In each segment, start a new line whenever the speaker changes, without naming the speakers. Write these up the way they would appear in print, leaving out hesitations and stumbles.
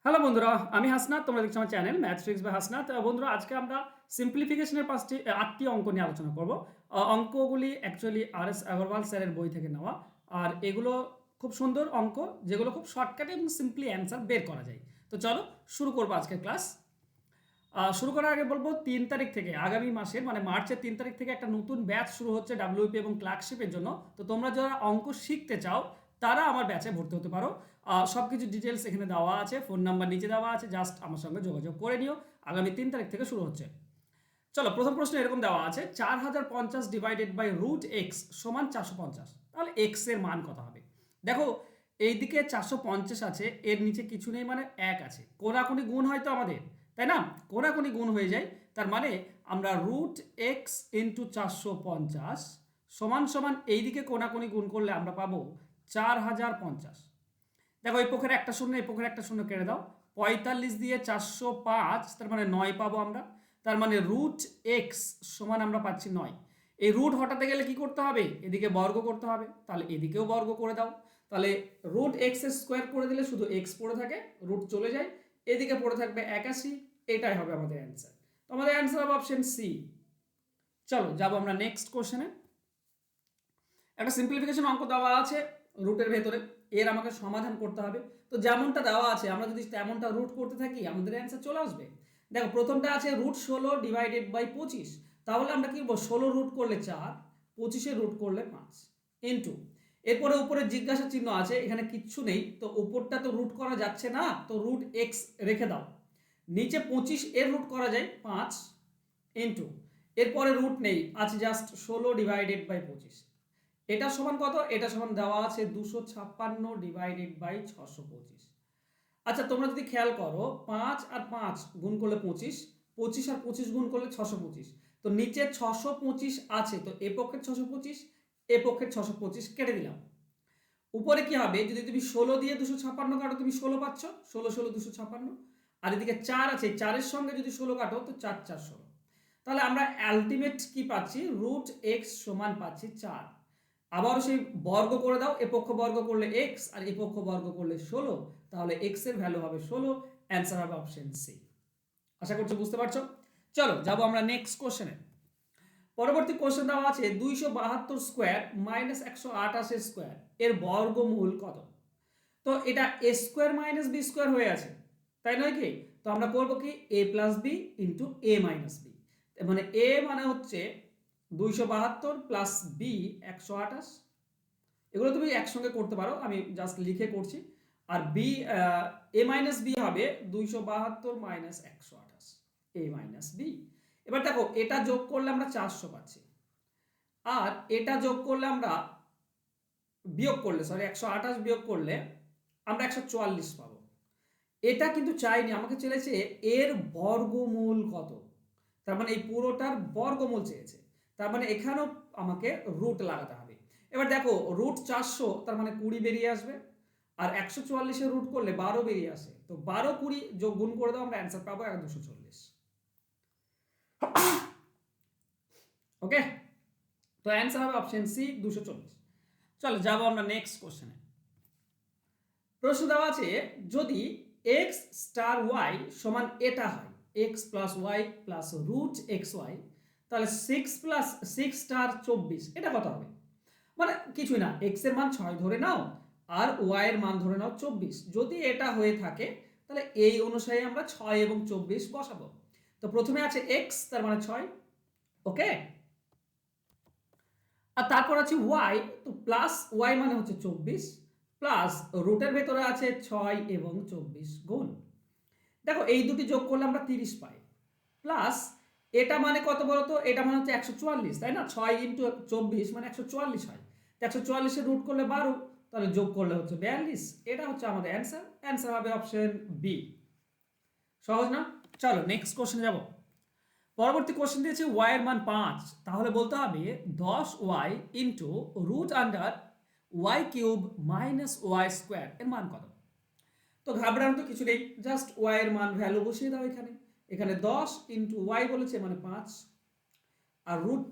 Hello বন্ধুরা, আমি হাসনাত। তোমরা দেখছো আমার channel math tricks by Hasnat. বন্ধুরা, আজকে আমরা সিম্পলিফিকেশনের 8টি অঙ্ক নিয়ে আলোচনা করব। অঙ্কগুলি অ্যাকচুয়ালি আর.এস. আগরওয়াল স্যারের বই থেকে নেওয়া। আর এগুলো খুব সুন্দর অঙ্ক, যেগুলো খুব শর্টকাটে এবং সিম্পলি অ্যান্সার বের করা যায়। তো চলো শুরু করবো আজকের ক্লাস। শুরু করার আগে বলবো 3 তারিখ থেকে, আগামী মাসের মানে মার্চের 3 তারিখ থেকে একটা নতুন ব্যাচ শুরু হচ্ছে ডাব্লিউপি এবং ক্লার্কশিপের জন্য। তো তোমরা যারা অঙ্ক শিখতে চাও তারা আমার ব্যাচে ভর্তি হতে পারো। সব কিছু ডিটেলস এখানে দেওয়া আছে, ফোন নাম্বার নিচে দেওয়া আছে, জাস্ট আমার সঙ্গে যোগাযোগ করে নিও। আগামী 3 তারিখ থেকে শুরু হচ্ছে। চলো, প্রথম প্রশ্ন এরকম দেওয়া আছে, 4050 ডিভাইডেড বাই রুট এক্স সমান 450। তাহলে এক্স এর মান কত হবে? দেখো, এইদিকে 450 আছে, এর নিচে কিছু নেই, মানে 1 আছে। কোনাকুনি গুণ হয় তো আমাদের, তাই না? কোনাকুনি গুণ হয়ে যায়। তার মানে আমরা রুট এক্স ইন্টু 450 সমান সমান এইদিকে কোনাকুনি গুণ করলে আমরা পাবো 4050। দেখো, এই পক্ষের একটা শূন্য, এই পক্ষের একটা শূন্য কেটে দাও। 45 দিয়ে 405, তার মানে 9 পাবো আমরা। তার মানে রুট এক্স সমান আমরা পাচ্ছি 9। এই রুট হটাতে গেলে কি করতে হবে? এদিকে বর্গ করতে হবে। তাহলে এদিকেও বর্গ করে দাও। তাহলে রুট এক্স স্কোয়ার করে দিলে শুধু এক্স পড়ে থাকে, রুট চলে যায়, এদিকে পড়ে থাকবে 81। এটাই হবে আমাদের অ্যান্সার। তো আমাদের অ্যান্সার হবে অপশন সি। চলো যাবো আমরা নেক্সট কোশ্চেনে। একটা সিম্পলিফিকেশন অঙ্ক দেওয়া আছে রুটের ভেতরে, এর আমাকে সমাধান করতে হবে। তো যেমনটা দেওয়া আছে আমরা যদি তেমনটা রুট করতে থাকি আমাদের অ্যান্সার চলে আসবে। দেখো, প্রথমটা আছে রুট 16 ডিভাইডেড বাই 25। তাহলে আমরা কি করবো? 16 রুট করলে 4, 25 রুট করলে 5 ইন্টু, এরপরে উপরে জিজ্ঞাসা চিহ্ন আছে, এখানে কিচ্ছু নেই, তো উপরটা তো রুট করা যাচ্ছে না, তো রুট এক্স রেখে দাও। নিচে 25 এর রুট করা যায় 5 ইন্টু, এরপরে রুট নেই, আছে জাস্ট 16 ডিভাইডেড বাই 25। এটা সমান কত? এটা সমান দেওয়া আছে 256 ডিভাইডেড বাই 625। আচ্ছা, তোমরা যদি খেয়াল করো, 5 আর 5 গুণ করলে 25, 25 আর 25 গুণ করলে 625। তো নিচে 625 আছে, তো এ পক্ষের 625, এ পক্ষের 625 কেটে দিলাম। উপরে কি হবে? যদি তুমি 16 দিয়ে 256 কাটো, তুমি 16 পাচ্ছ, 16 16 256। আর এদিকে 4 আছে, 4-এর সঙ্গে যদি 16 কাটো তো 4 4 16। তাহলে আমরা আলটিমেট কি পাচ্ছি? রুট এক্স সমান পাচ্ছি 4। আবারও সেই বর্গ করে দাও, এ পক্ষ বর্গ করলে এক্স আর এ পক্ষ বর্গ করলে 16। তাহলে এক্স এর ভ্যালু হবে 16। অ্যান্সার হবে অপশন সি। আশা করছি বুঝতে পারছো। চলো যাবো আমরা নেক্সট কোশ্চেনে। পরবর্তী কোশ্চেন দেওয়া আছে 272 স্কোয়ার মাইনাস 128 স্কোয়ার এর বর্গমূল কত? তো এটা এ স্কোয়ার মাইনাস বি স্কোয়ার হয়ে আছে, তাই নয় কি? তো আমরা করবো কি, এ প্লাস বি ইন্টু এ মাইনাস বি। মানে এ মানে হচ্ছে 272 প্লাস বি 128। এগুলো তুমি একসঙ্গে করতে পারো, আমি জাস্ট লিখে করছি। আর বি, এ মাইনাস বি হবে 272 মাইনাস 128, এ মাইনাস বি। এবার দেখো, এটা যোগ করলে আমরা 400 পাচ্ছি, আর এটা যোগ করলে আমরা বিয়োগ করলে, সরি 128 বিয়োগ করলে আমরা 144 পাবো। এটা কিন্তু চাইনি, আমাকে চেয়েছে এর বর্গমূল কত। তার মানে এই পুরোটার বর্গমূল চেয়েছে। তার মানে এখানেও আমাকে রুট লাগাতে হবে। এবার দেখো, রুট 400, তার মানে 20 বেরিয়ে আসবে। আর 144-এর রুট করলে 12 বেরিয়ে আসে, তো 12 20 যোগ গুণ করে দাও, আমরা অ্যান্সার পাবো 240। ওকে, তো অ্যান্সার হবে অপশন সি 240। চলো যাবো আমরা নেক্সট কোশ্চেনে। প্রশ্ন দেওয়া আছে, যদি এক্স স্টার ওয়াই সমান এটা হয়, X plus Y plus root X Y, তাহলে 6 প্লাস 6 স্টার 24 এটা কত হবে? মানে কিছুই না, এক্স এর মান 6 ধরে নাও, আর ওয়াই এর মান ধরে নাও 24। যদি এটা হয়ে থাকে তাহলে এই অনুসারে আমরা 6 এবং 24 বসাবো। তো প্রথমে আছে এক্স, তার মানে 6, ওকে। আর তারপর আছে ওয়াই, তো প্লাস ওয়াই মানে হচ্ছে 24, প্লাস রুটের ভেতরে আছে 6 এবং 24 গুণ। দেখো, এই দুটি যোগ করলে আমরা 30 পাই, প্লাস এটা মানে কত বলতো? এটা মানে হচ্ছে 144, তাই না? 6 ইন্টু 24 মানে 144 হয়। 144-এর রুট করলে 12, তাহলে যোগ করলে হচ্ছে 42। এটা হচ্ছে আমাদের অ্যান্সার। অ্যান্সার হবে অপশন বি। সহজ না? চলো নেক্সট কোশ্চেন যাব। পরবর্তী কোশ্চেন দিয়েছে ওয়াই এর মান 5, তাহলে বলতে হবে 10 Y into root under Y cube minus Y square এর মান কত? তো ঘাবড়ানোর তো কিছু নেই, জাস্ট ওয়াই এর মান ভ্যালু বসিয়ে দাও এখানে। এখানে 10 ইন্টু ওয়াই বলেছে মানে 5, আর রুট,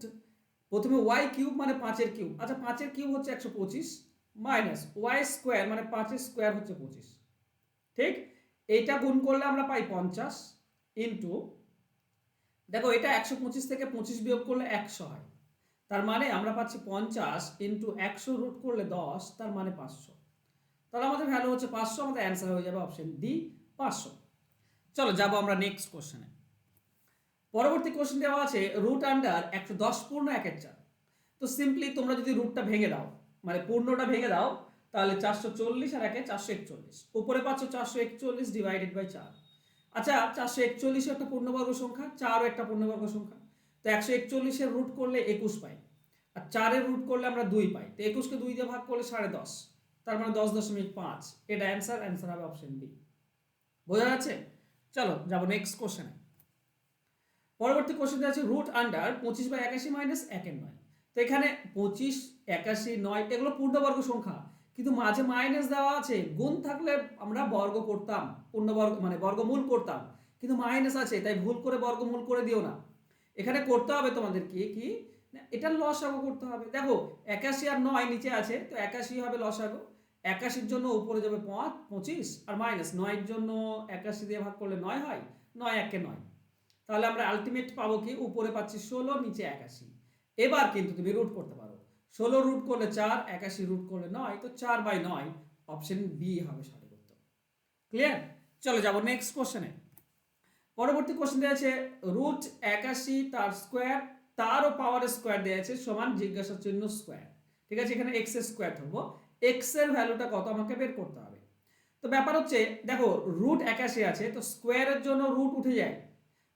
প্রথমে ওয়াই কিউব মানে 5-এর কিউব, আচ্ছা 5-এর কিউব হচ্ছে 125, মাইনাস ওয়াই স্কোয়ার মানে 5-এর স্কোয়ার হচ্ছে 25, ঠিক। এইটা গুণ করলে আমরা পাই 50 ইন্টু, দেখো এটা 125 থেকে 25 বিয়োগ করলে 100 হয়, তার মানে আমরা পাচ্ছি 50 ইন্টু 100 রুট করলে 10, তার মানে 500। তাহলে আমাদের ভ্যালু হচ্ছে 500, আমাদের অ্যান্সার হয়ে যাবে অপশন ডি 500। চলো যাবো আমরা নেক্সট কোশ্চেনে। পরবর্তী কোশ্চেন দেওয়া আছে রুট আন্ডার 110 পূর্ণ 1/4। তো সিম্পলি তোমরা যদি রুটটা ভেঙে দাও, মানে পূর্ণটা ভেঙে দাও, তাহলে 440 আর 1 441, উপরে পাচ্ছ 441 ডিভাইডেড বাই 4। আচ্ছা 441 একটা পূর্ণবর্গ সংখ্যা, 4ও একটা পূর্ণবর্গ সংখ্যা, তো 141 এর রুট করলে 21 পাই, আর 4 এর রুট করলে আমরা 2 পাই, তো 21 কে 2 দিয়ে ভাগ করলে 10.5, তার মানে 10.5। এটা অ্যান্সার হবে অপশন বি। বোঝা যাচ্ছে? চলো যাবো নেক্সট কোশ্চেনে। পরবর্তী কোশ্চেন আছে রুট আন্ডার 25/81 মাইনাস 1/9। তো এখানে 25, 81, 9 এগুলো পূর্ণবর্গ সংখ্যা, কিন্তু মাঝে মাইনাস দেওয়া আছে। গুণ থাকলে আমরা বর্গ করতাম, পূর্ণবর্গ মানে বর্গমূল করতাম, কিন্তু মাইনাস আছে তাই ভুল করে বর্গমূল করে দিও না। এখানে করতে হবে তোমাদের কি এটা লসাগু করতে হবে। দেখো 81 আর 9 নিচে আছে, তো 81 হবে লসাগু। 81-র জন্য উপরে যাবে 25 আর মাইনাস 9-এর জন্য 81 দিয়ে ভাগ করলে 9 হয়, 9 1 9। তাহলে আমরা আলটিমেট পাবো কি, উপরে পাচ্ছি 16, নিচে 81। এবার কিন্তু তুমি রুট করতে পারো, 16 রুট করলে 4, 81 রুট করলে 9, তো 4/9 অপশন বি হবে সঠিক উত্তর। ক্লিয়ার? চলো যাবো নেক্সট কোশ্চেনে। পরবর্তী কোশ্চেন দেওয়া আছে রুট 81 তার স্কোয়ার তারও পাওয়ার স্কোয়ার দেওয়া আছে সমান জিজ্ঞাসা চিহ্ন স্কোয়ার। ঠিক আছে, এখানে এক্স এর স্কোয়ার থাকবো, এক্স এর ভ্যালুটা কত আমাকে বের করতে হবে। তো ব্যাপার হচ্ছে দেখো রুট 81 আছে, তো স্কোয়ারের জন্য রুট উঠে যায়,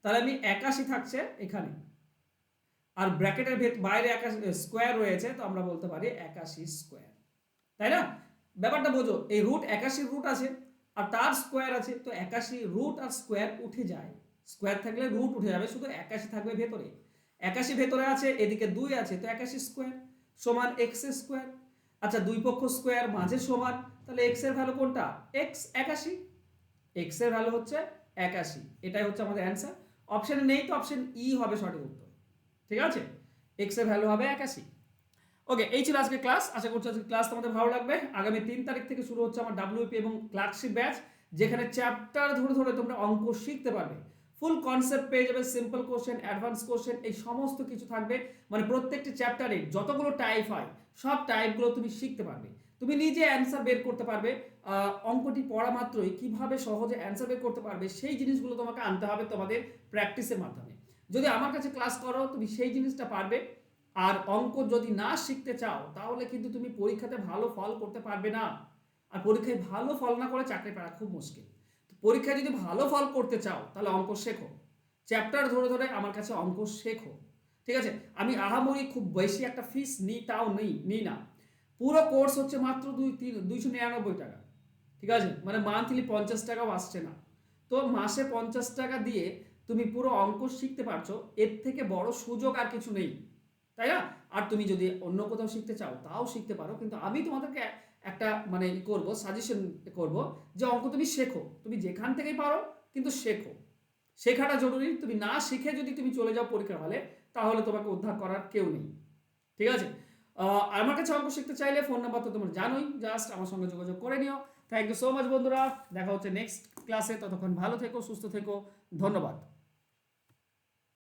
তাহলে আমি 81 থাকছে এখানে, আর ব্র্যাকেটের বাইরে 81 স্কোয়ার রয়েছে, তো আমরা বলতে পারি 81 স্কোয়ার, তাই না? ব্যাপারটা বোঝো, এই রুট 81 রুট আছে আর তার স্কোয়ার আছে, তো 81 রুট আর স্কোয়ার উঠে যায়, স্কোয়ার থাকলে রুট উঠে যাবে, শুধু 81 থাকবে ভেতরে। 81 ভেতরে আছে, এদিকে 2 আছে, তো 81 স্কোয়ার সমান এক্স স্কোয়ার। আচ্ছা দুই পক্ষ স্কোয়ার মাঝে সমান, তাহলে এক্স এর ভ্যালু কোনটা? এক্স 81, এক্স এর ভ্যালু হচ্ছে 81, এটাই হচ্ছে আমাদের অ্যান্সার। অপশনে নেই তো অপশন ই হবে সঠিক উত্তর। ঠিক আছে, এক্স এর ভ্যালু হবে 81। ওকে, এই ছিল আজকে ক্লাস। আশা করছি আজকে ক্লাস তোমাদের ভালো লাগবে। আগামী 3 তারিখ থেকে শুরু হচ্ছে আমার ডাব্লিউপি এবং ক্লার্কশিপ ব্যাচ, যেখানে চ্যাপ্টার ধরে ধরে তোমরা অঙ্ক শিখতে পারবে। ফুল কনসেপ্ট পেয়ে যাবে, সিম্পল কোশ্চেন, অ্যাডভান্স কোশ্চেন, এই সমস্ত কিছু থাকবে। মানে প্রত্যেকটি চ্যাপ্টারে যতগুলো টাইপ হয় সব টাইপগুলো তুমি শিখতে পারবে, তুমি নিজে অ্যান্সার বের করতে পারবে। অঙ্কটি পড়া মাত্রই কিভাবে সহজে অ্যান্সার বের করতে পারবে সেই জিনিসগুলো তোমাকে আনতে হবে তোমাদের প্র্যাকটিসের মাধ্যমে। যদি আমার কাছে ক্লাস করো তুমি সেই জিনিসটা পারবে। আর অঙ্ক যদি না শিখতে চাও তাহলে কিন্তু তুমি পরীক্ষাতে ভালো ফল করতে পারবে না, আর পরীক্ষায় ভালো ফল না করে চাকরি পাওয়া খুব মুশকিল। পরীক্ষায় যদি ভালো ফল করতে চাও তাহলে অঙ্ক শেখো, চ্যাপ্টার ধরে ধরে আমার কাছে অঙ্ক শেখো। ঠিক আছে, আমি আহামরি খুব বেশি একটা ফিস নিই তাও নিই না, পুরো কোর্স হচ্ছে মাত্র 299 টাকা। ঠিক আছে, মানে মান্থলি 50 টাকাও আসছে না, তো মাসে 50 টাকা দিয়ে তুমি পুরো অঙ্ক শিখতে পারছো, এর থেকে বড় সুযোগ আর কিছু নেই, তাই না? আর তুমি যদি অন্য কোথাও শিখতে চাও তাও শিখতে পারো, কিন্তু আমি তোমাদেরকে একটা মানে করব, সাজেশন করব যে অঙ্ক তুমি শেখো, তুমি যেখান থেকেই পারো কিন্তু শেখো, শেখাটা জরুরি। তুমি না শিখে যদি তুমি চলে যাও পরীক্ষার হলে তাহলে তোমাকে উদ্ধার করার কেউ নেই। ঠিক আছে, আমার কাছে অঙ্ক শিখতে চাইলে ফোন নাম্বার তো তোমরা জানোই, জাস্ট আমার সঙ্গে যোগাযোগ করে নিও। থ্যাংক ইউ সো মাচ বন্ধুরা, দেখা হচ্ছে নেক্সট ক্লাসে, ততক্ষণ ভালো থেকো, সুস্থ থেকো, ধন্যবাদ।